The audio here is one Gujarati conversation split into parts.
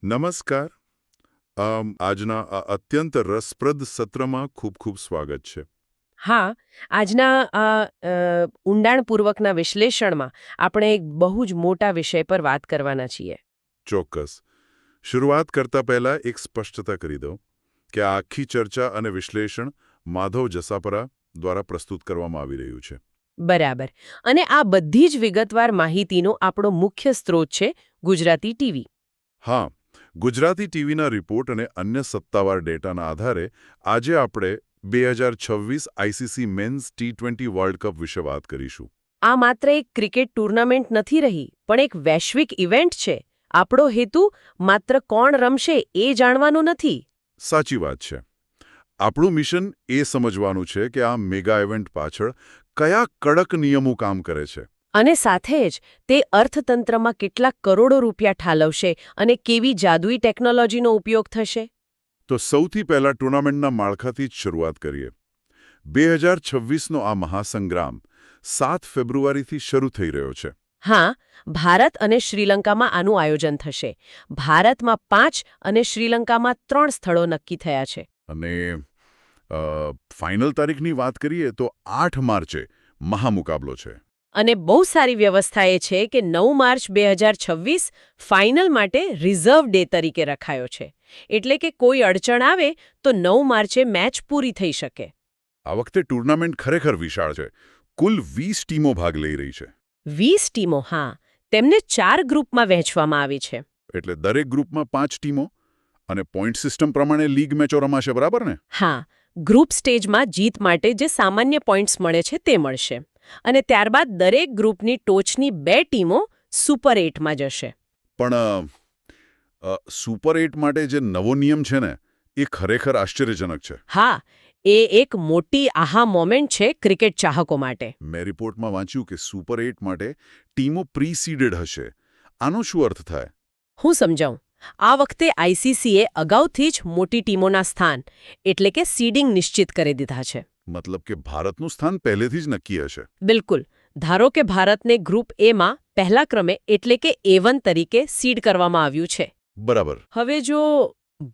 નમસ્કાર. આજના આ અત્યંત રસપ્રદ સત્રમાં ખૂબ ખૂબ સ્વાગત છે. હા, આજના ઊંડાણપૂર્વકના વિશ્લેષણમાં આપણે એક બહુ જ મોટા વિષય પર વાત કરવાના છીએ. ચોક્કસ. શરૂઆત કરતા પહેલા એક સ્પષ્ટતા કરી દઉં કે આ આખી ચર્ચા અને વિશ્લેષણ માધવ જસાપરા દ્વારા પ્રસ્તુત કરવામાં આવી રહ્યું છે. બરાબર. અને આ બધી જ વિગતવાર માહિતીનો આપણો મુખ્ય સ્ત્રોત છે ગુજરાતી ટીવી. હા, ગુજરાતી ટીવીના રિપોર્ટ અને અન્ય સત્તાવાર ડેટાના આધારે આજે આપણે 2026 આઈસીસી મેન્સ ટી20 વર્લ્ડ કપ વિશે વાત કરીશું. આ માત્ર એક ક્રિકેટ ટુર્નામેન્ટ નથી રહી, પણ એક વૈશ્વિક ઇવેન્ટ છે. આપણો હેતુ માત્ર કોણ રમશે એ જાણવાનો નથી. સાચી વાત છે. આપણું મિશન એ સમજવાનું છે કે આ મેગા ઇવેન્ટ પાછળ કયા કડક નિયમો કામ કરે છે. અને સાથે જ તે અર્થતંત્રમાં કેટલા કરોડો રૂપિયા ઠાલવશે અને કેવી જાદુઈ ટેકનોલોજીનો ઉપયોગ થશે. તો સૌથી પહેલા ટુર્નામેન્ટના માળખાથી જ શરૂઆત કરીએ. 2026નો આ મહાસંગ્રામ 7 ફેબ્રુઆરીથી શરૂ થઈ રહ્યો છે. હા, ભારત અને શ્રીલંકામાં આનું આયોજન થશે. ભારતમાં 5 અને શ્રીલંકામાં 3 સ્થળો નક્કી થયા છે. અને ફાઇનલ તારીખની વાત કરીએ તો 8 માર્ચે મહામુકાબલો છે. અને બહુ સારી વ્યવસ્થા એ છે કે 9 માર્ચ 2026 ફાઇનલ માટે રિઝર્વ ડે તરીકે રખાયો છે. એટલે કે કોઈ અડચણ આવે તો 9 માર્ચે મેચ પૂરી થઈ શકે. આ વખતે ટુર્નામેન્ટ ખરેખર વિશાળ છે. કુલ 20 ટીમો ભાગ લઈ રહી છે. 20 ટીમો, હા. તેમને 4 ગ્રુપમાં વહેંચવામાં આવી છે. એટલે દરેક ગ્રુપમાં 5 ટીમો અને પોઈન્ટ સિસ્ટમ પ્રમાણે લીગ મેચો રમાશે, બરાબર ને? હા, ગ્રુપ સ્ટેજમાં જીત માટે જે સામાન્ય પોઈન્ટ્સ મળે છે તે મળશે. અને ત્યારબાદ દરેક ગ્રુપની ટોચની 2 ટીમો સુપર 8માં જશે. પણ સુપર 8 માટે જે નવો નિયમ છે ને, એ ખરેખર આશ્ચર્યજનક છે. હા, એ એક મોટી આહા મોમેન્ટ છે ક્રિકેટ ચાહકો માટે. મેં રિપોર્ટમાં વાંચ્યું કે સુપર 8 માટે ટીમો પ્રી-સીડેડ હશે. આનો શું અર્થ થાય? હું સમજાવું. આ વખતે આઈસીસીએ અગાઉથી જ મોટી ટીમોના સ્થાન એટલે કે સીડિંગ નિશ્ચિત કરી દીધા છે. મતલબ કે ભારતનું સ્થાન પહેલેથી જ નક્કી હશે. બિલકુલ. ધારો કે ભારતને ગ્રુપ એમાં પહેલા ક્રમે એટલે કે A1 તરીકે સીડ કરવામાં આવ્યું છે. બરાબર. હવે જો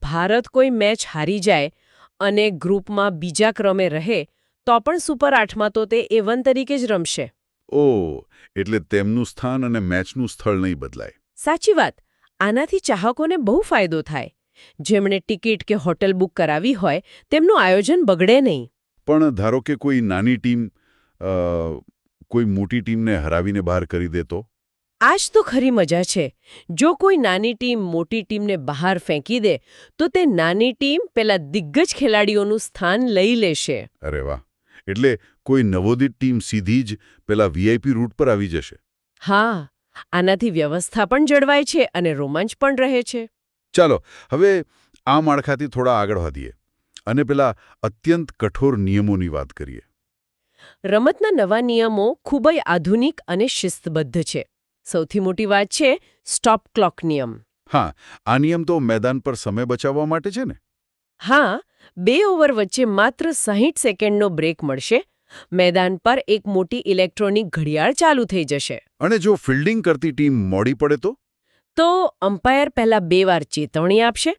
ભારત કોઈ મેચ હારી જાય અને ગ્રુપમાં બીજા ક્રમે રહે તો પણ સુપર 8માં તો તે A1 તરીકે જ રમશે. ઓહ, એટલે તેમનું સ્થાન અને મેચનું સ્થળ નહીં બદલાય. સાચી વાત. આનાથી ચાહકોને બહુ ફાયદો થાય. જેમણે ટિકિટ કે હોટેલ બુક કરાવી હોય તેમનું આયોજન બગડે નહીં. પણ ધારો કે કોઈ નાની ટીમ કોઈ મોટી ટીમને હરાવીને બહાર કરી દે તો? આ જ તો ખરી મજા છે. જો કોઈ નાની ટીમ મોટી ટીમને બહાર ફેંકી દે તો તે નાની ટીમ પેલા દિગ્ગજ ખેલાડીઓનું સ્થાન લઈ લેશે. અરે વાહ! એટલે કોઈ નવોદિત ટીમ સીધી જ પેલા વીઆઈપી રૂટ પર આવી જશે. હા, આનાથી વ્યવસ્થા પણ જળવાય છે અને રોમાંચ પણ રહે છે. ચાલો હવે આ માળખાથી થોડા આગળ વધીએ અને પેલા અત્યંત કઠોર નિયમોની વાત કરીએ. રમતના નવા નિયમો ખૂબ જ આધુનિક અને શિસ્તબદ્ધ છે. સૌથી મોટી વાત છે સ્ટોપ ક્લોક નિયમ. હા, આ નિયમ તો મેદાન પર સમય બચાવવા માટે છે ને? હા, 2 ઓવર વચ્ચે માત્ર 60 સેકન્ડનો બ્રેક મળશે. મેદાન પર એક મોટી ઇલેક્ટ્રોનિક ઘડિયાળ ચાલુ થઈ જશે. અને જો ફિલ્ડિંગ કરતી ટીમ મોડી પડે તો? તો અમ્પાયર પહેલા 2 વાર ચેતવણી આપશે.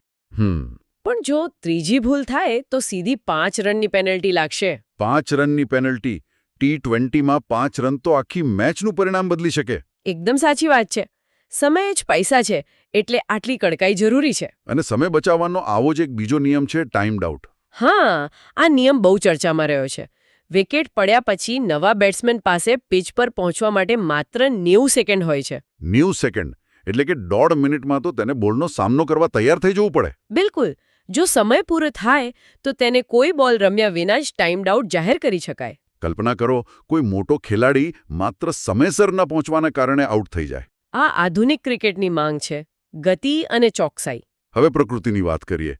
પણ જો ત્રીજી ભૂલ થાય તો સીધી 5 રનની પેનલ્ટી લાગશે. 5 રનની પેનલ્ટી? ટી20માં 5 રન તો આખી મેચનું પરિણામ બદલી શકે. એકદમ સાચી વાત છે. સમય જ પૈસા છે એટલે આટલી કડકાઈ જરૂરી છે. અને સમય બચાવવાનો આવો જ એક બીજો નિયમ છે ટાઈમ્ડ આઉટ. હા, આ નિયમ બહુ ચર્ચામાં રહ્યો છે. વિકેટ પડ્યા પછી નવા બેટ્સમેન પાસે પિચ પર પહોંચવા માટે માત્ર 90 સેકન્ડ હોય છે. 90 સેકન્ડ? એટલે કે 1.5 મિનિટમાં તો તેને બોલનો સામનો કરવા તૈયાર થઈ જવું પડે. બિલકુલ. જો સમય પૂરો થાય તો તેને કોઈ બોલ રમ્યા વિના જ ટાઈમ્ડ આઉટ જાહેર કરી શકાય. કલ્પના કરો, કોઈ મોટો ખેલાડી માત્ર સમયસર ન પહોંચવાના કારણે આઉટ થઈ જાય. આ આધુનિક ક્રિકેટની માંગ છે. ગતિ અને ચોકસાઈ. હવે પ્રકૃતિની વાત કરીએ.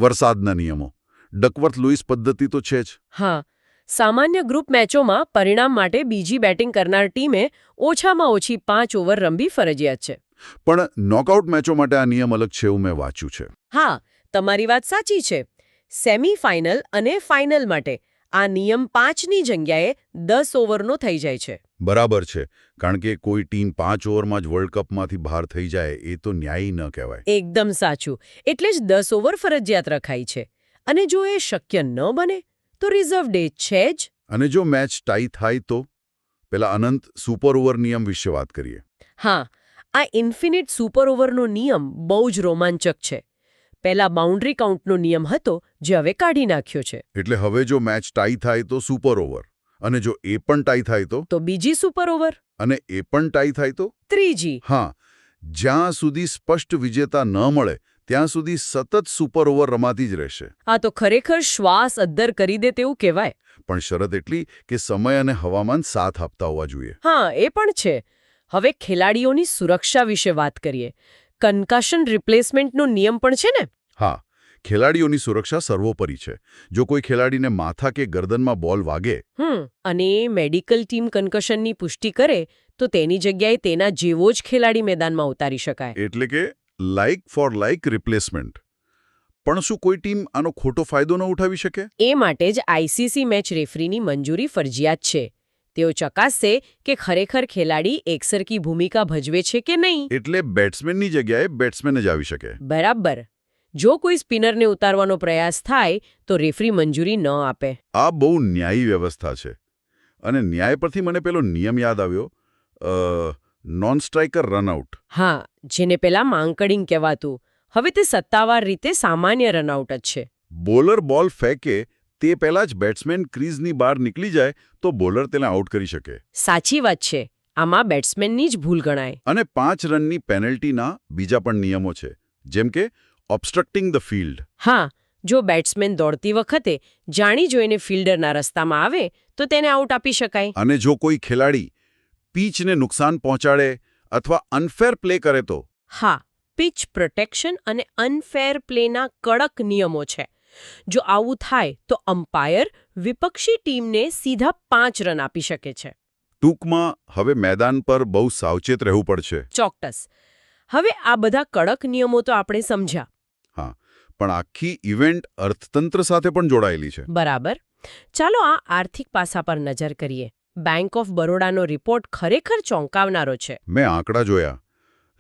વરસાદના નિયમો. ડકવર્થ લુઇસ પદ્ધતિ તો છે જ. હા, સામાન્ય ગ્રુપ મેચોમાં પરિણામ માટે બીજી બેટિંગ કરનાર ટીમે ઓછામાં ઓછી 5 ઓવર રમવી ફરજિયાત છે. પણ નોકઆઉટ મેચો માટે આ નિયમ અલગ છે એવું મેં વાંચ્યું છે. હા, તમારી વાત સાચી છે. સેમી ફાઇનલ અને ફાઇનલ માટે આ નિયમ 5ની જગ્યાએ 10 ઓવરનો થઈ જાય છે. બરાબર છે, કારણ કે કોઈ ટીમ 5 ઓવરમાં જ વર્લ્ડ કપમાંથી બહાર થઈ જાય એ તો ન્યાયી ન કહેવાય. એકદમ સાચું. એટલે જ 10 ઓવર ફરજિયાત રખાઈ છે. અને જો એ શક્ય ન બને તો રિઝર્વ ડે છે જ. અને જો મેચ ટાઈ થાય તો પેલા અનંત સુપર ઓવર નિયમ વિશે વાત કરીએ. હા, આ ઇન્ફિનિટ સુપર ઓવરનો નિયમ બહુ જ રોમાંચક છે. પહેલા બાઉન્ડ્રી કાઉન્ટનો નિયમ હતો, જે હવે કાઢી નાખ્યો છે. એટલે હવે જો મેચ ટાઈ થાય તો સુપર ઓવર, અને જો એ પણ ટાઈ થાય તો બીજી સુપર ઓવર, અને એ પણ ટાઈ થાય તો ત્રીજી. હા, જ્યાં સુધી સ્પષ્ટ વિજેતા ન મળે ત્યાં સુધી સતત સુપર ઓવર રમાતી જ રહેશે. આ તો ખરેખર શ્વાસ અદ્ધર કરી દે તેવું કહેવાય. પણ શરત એટલી કે સમય અને હવામાન સાથ આપતા હોવા જોઈએ. હા, એ પણ છે. હવે ખેલાડીઓની સુરક્ષા વિશે વાત કરીએ. કન્કશન રિપ્લેસમેન્ટનો નિયમ પણ છે ને? હા, ખેલાડીઓની સુરક્ષા સર્વોપરી છે. જો કોઈ ખેલાડીને માથા કે ગરદનમાં બોલ વાગે અને મેડિકલ ટીમ કન્કશનની પુષ્ટિ કરે તો તેની જગ્યાએ તેના જેવો જ ખેલાડી મેદાનમાં ઉતારી શકાય. એટલે કે લાઇક ફોર લાઇક રિપ્લેસમેન્ટ. પણ શું કોઈ ટીમ આનો ખોટો ફાયદો ન ઉઠાવી શકે? એ માટે જ આઈસીસી મેચ રેફરીની મંજૂરી ફરજિયાત છે. તેઓ ચકાસશે કે ખરેખર ખેલાડી એકસરખી ભૂમિકા ભજવે છે કે નહીં. એટલે બેટ્સમેનની જગ્યાએ બેટ્સમેન જ આવી શકે. બરાબર. જો કોઈ સ્પિનરને ઉતારવાનો પ્રયાસ થાય તો રેફરી મંજૂરી ન આપે. આ બહુ ન્યાયી વ્યવસ્થા છે. અને ન્યાય પરથી મને પેલો નિયમ યાદ આવ્યો, નોન સ્ટ્રાઇકર રનઆઉટ. હા, જેને પેલા માંકડિંગ કહેવાતું, હવે તે સત્તાવાર રીતે સામાન્ય રનઆઉટ જ છે. બોલર બોલ ફેંકે તે પહેલા જ બેટ્સમેન ક્રીઝની બહાર નીકળી જાય તો બોલર તેને આઉટ કરી શકે. સાચી વાત છે. આમાં બેટ્સમેનની જ ભૂલ ગણાય. અને 5 રનની પેનલ્ટીના બીજા પણ નિયમો છે, જેમ કે ઓબ્સ્ટ્રક્ટિંગ ધ ફિલ્ડ. હા, જો બેટ્સમેન દોડતી વખતે જાણી જોઈને ફિલ્ડરના રસ્તામાં આવે તો તેને આઉટ આપી શકાય. અને જો કોઈ ખેલાડી પીચને નુકસાન પહોંચાડે અથવા અનફેર પ્લે કરે તો? હા, પિચ પ્રોટેક્શન અને અનફેર પ્લેના કડક નિયમો છે. જો આવું થાય તો અમ્પાયર વિપક્ષી ટીમને સીધા 5 રન આપી શકે છે. ટૂંકમાં હવે મેદાન પર બહુ સાવચેત રહેવું પડશે. ચોક્કસ. હવે આ બધા કડક નિયમો તો આપણે સમજ્યા. હા, પણ આખી ઇવેન્ટ અર્થતંત્ર સાથે પણ જોડાયેલી છે. બરાબર. ચાલો આ આર્થિક પાસા પર નજર કરીએ. બેંક ઓફ બરોડાનો રિપોર્ટ ખરેખર ચોંકાવનારો છે. મેં આંકડા જોયા.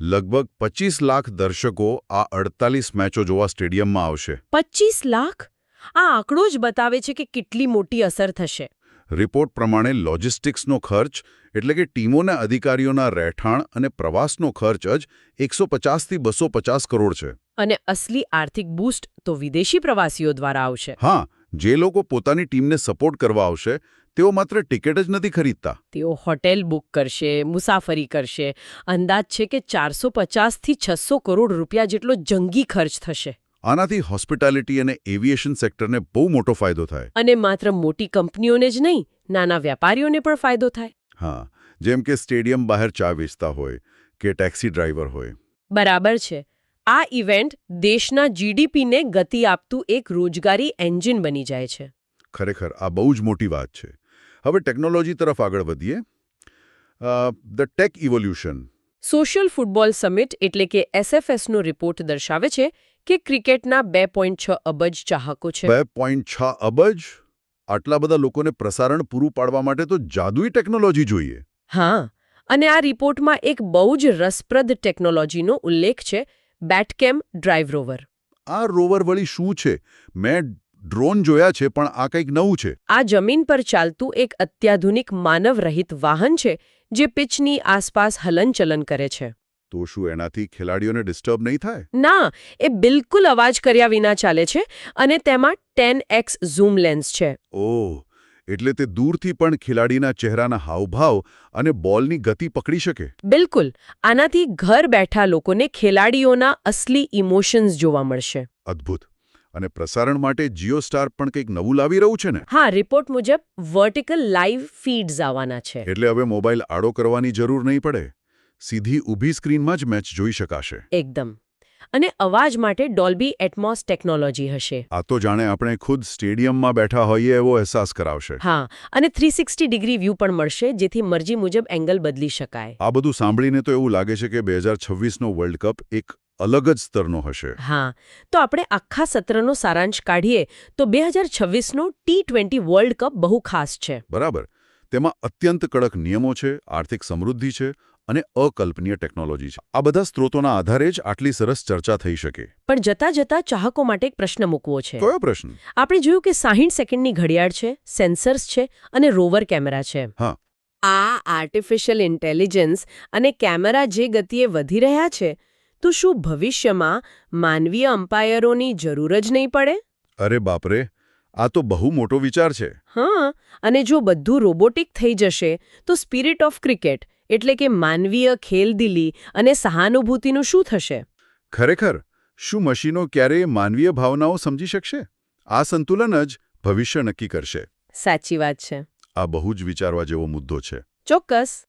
લગભગ 25 લાખ દર્શકો આ 48 મેચો જોવા સ્ટેડિયમમાં આવશે. 25 લાખ? આ આંકડો જ બતાવે છે કે કેટલી મોટી અસર થશે. રિપોર્ટ પ્રમાણે લોજિસ્ટિક્સનો ખર્ચ, એટલે કે ટીમોના અધિકારીઓના રહેઠાણ અને પ્રવાસનો ખર્ચ જ 150 થી 250 કરોડ છે. અને અસલી આર્થિક બૂસ્ટ તો વિદેશી પ્રવાસીઓ દ્વારા આવશે. હા, જે લોકો પોતાની ટીમને સપોર્ટ કરવા આવશે તેઓ માત્ર ટિકિટ જ નથી ખરીદતા. તેઓ હોટેલ બુક કરશે, મુસાફરી કરશે. અંદાજ છે કે 450 થી 600 કરોડ રૂપિયા જેટલો જંગી ખર્ચ થશે. આનાથી હોસ્પિટાલિટી અને એવિએશન સેક્ટરને બહુ મોટો ફાયદો થાય. અને માત્ર મોટી કંપનીઓને જ નહીં, નાના વેપારીઓને પણ ફાયદો થાય. હા, જેમ કે સ્ટેડિયમ બહાર ચા વેચતા હોય કે ટેક્સી ડ્રાઈવર હોય. બરાબર છે. આ ઇવેન્ટ દેશના જીડીપીને ગતિ આપતું એક રોજગારી એન્જિન બની જાય છે. ખરેખર આ બહુ જ મોટી વાત છે. હવે ટેકનોલોજી તરફ આગળ વધીએ. The tech evolution. Social football summit એટલે કે એસએફએસનો રિપોર્ટ દર્શાવે છે કે ક્રિકેટના 2.6 અબજ ચાહકો છે. 2.6 અબજ? આટલા બધા લોકોને પ્રસારણ પૂરું પાડવા માટે તો જાદુઈ ટેકનોલોજી જોઈએ. હા, અને આ રિપોર્ટમાં એક બહુ જ રસપ્રદ ટેકનોલોજીનો ઉલ્લેખ છે, બેટકેમ ડ્રાઈવ રોવર. આ રોવર વળી શું છે? મેં ડ્રોન જોયા છે, પણ આ કંઈક નવું છે. આ જમીન પર ચાલતું એક અત્યાધુનિક માનવરહિત વાહન છે જે પિચની આસપાસ હલનચલન કરે છે. તો શું એનાથી ખેલાડીઓને ડિસ્ટર્બ નહીં થાય? ના, એ બિલકુલ અવાજ કર્યા વિના ચાલે છે અને તેમાં 10x ઝૂમ લેન્સ છે. ઓહ, એટલે તે દૂરથી પણ ખેલાડીના ચહેરાના હાવભાવ અને બોલની ગતિ પકડી શકે. બિલકુલ. આનાથી ઘર બેઠા લોકોને ખેલાડીઓના અસલી ઇમોશન્સ જોવા મળશે. અદ્ભુત. અને પ્રસારણ માટે જીઓ સ્ટાર પણ કંઈક નવું લાવી રહ્યું છે ને? હા, રિપોર્ટ મુજબ વર્ટિકલ લાઇવ ફીડ્સ આવવાના છે. એટલે હવે મોબાઈલ આડો કરવાની જરૂર નહીં પડે. સીધી ઊભી સ્ક્રીનમાં જ મેચ જોઈ શકાશે. એકદમ. અને અવાજ માટે ડોલ્બી એટમોસ ટેકનોલોજી હશે. આ તો જાણે આપણે ખુદ સ્ટેડિયમમાં બેઠા હોઈએ એવો અહેસાસ કરાવશે. હા, અને 360 ડિગ્રી વ્યૂ પણ મળશે, જેથી મરજી મુજબ એંગલ બદલી શકાય. આ બધું સાંભળીને તો એવું લાગે છે કે 2026નો વર્લ્ડ કપ એક અલગ જ સ્તરનો હશે. હા, તો આપણે આખા સત્રનો સારાંશ કાઢીએ તો 2026નો T20 વર્લ્ડ કપ બહુ ખાસ છે. બરાબર. તેમાં અત્યંત કડક નિયમો છે, આર્થિક સમૃદ્ધિ છે અને અકલ્પનીય ટેકનોલોજી છે. આ બધા સ્ત્રોતોના આધારે જ આટલી સરસ ચર્ચા થઈ શકે. પણ જતા જતા ચાહકો માટે એક પ્રશ્ન મૂકવો છે. કયો પ્રશ્ન? આપણે જોયું કે 60 સેકન્ડની ઘડિયાળ છે, સેન્સર્સ છે અને રોવર કેમેરા છે. હા. આ આર્ટિફિશિયલ ઇન્ટેલિજન્સ અને કેમેરા જે ગતિએ વધી રહ્યા છે, તો શું ભવિષ્યમાં માનવીય અમ્પાયરોની જરૂર જ નહીં પડે? અરે બાપરે, આ તો બહુ મોટો વિચાર છે. હા, અને જો બધું રોબોટિક થઈ જશે તો સ્પિરિટ ઓફ ક્રિકેટ એટલે કે માનવીય ખેલદિલી અને સહાનુભૂતિનું શું થશે? ખરેખર, શું મશીનો ક્યારેય માનવીય ભાવનાઓ સમજી શકશે? આ સંતુલન જ ભવિષ્ય નક્કી કરશે. સાચી વાત છે. આ બહુ જ વિચારવા જેવો મુદ્દો છે. ચોક્કસ.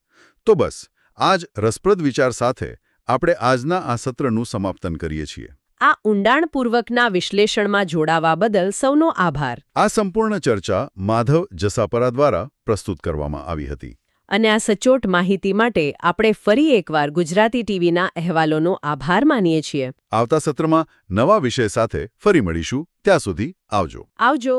તો બસ, આ જ રસપ્રદ વિચાર સાથે આપણે આજના આ સત્રનું સમાપન કરીએ છીએ. આ ઊંડાણપૂર્વકના વિશ્લેષણમાં જોડાવા બદલ સૌનો આભાર. આ સંપૂર્ણ ચર્ચા માધવ જસાપરા દ્વારા પ્રસ્તુત કરવામાં આવી હતી. અને આ સચોટ માહિતી માટે આપણે ફરી એકવાર ગુજરાતી ટીવીના અહેવાલોનો આભાર માનીએ છીએ. આવતા સત્રમાં નવા વિષય સાથે ફરી મળીશું. ત્યાં સુધી આવજો. આવજો.